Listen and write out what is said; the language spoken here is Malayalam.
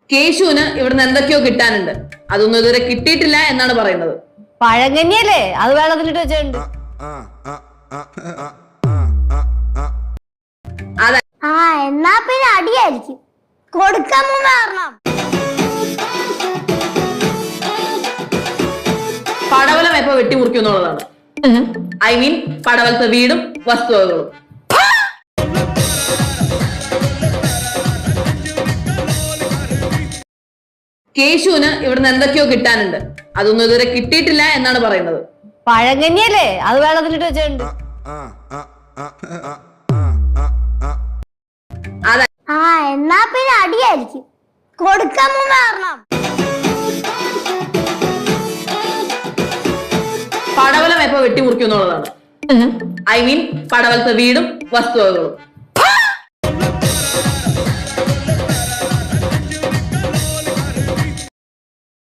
കേശുവിന് ഇവിടുന്ന് എന്തൊക്കെയോ കിട്ടാനുണ്ട്. അതൊന്നും ഇതുവരെ കിട്ടിയിട്ടില്ല എന്നാണ് പറയുന്നത്. പഴങ്കഞ്ഞിയല്ലേ, അത് വെള്ളത്തിലിട്ട് വെച്ചിട്ടുണ്ട്. അതെ, എന്നാ പിന്നെ അടിയായിരിക്കും കൊടുക്കാൻ കാരണം. പടവലം എപ്പോ വെട്ടിമുറിക്കും എന്നുള്ളതാണ്. ഐ മീൻ പടവലത്തെ വീടും വസ്തുവകകളും. കേശുവിന് ഇവിടുന്ന് എന്തൊക്കെയോ കിട്ടാനുണ്ട്. അതൊന്നും ഇതുവരെ കിട്ടിയിട്ടില്ല എന്നാണ് പറയുന്നത്. പഴങ്കഞ്ഞിയല്ലേ, അത് വെള്ളത്തിലിട്ട് വെച്ചിട്ടുണ്ട്. അതെ, എന്നാ പിന്നെ അടിയായിരിക്കും കൊടുക്കാൻ കാരണം. പടവലം എപ്പോ വെട്ടിമുറിക്കും എന്നുള്ളതാണ്. ഐ മീൻ പടവലത്തെ വീടും വസ്തുവകകളും.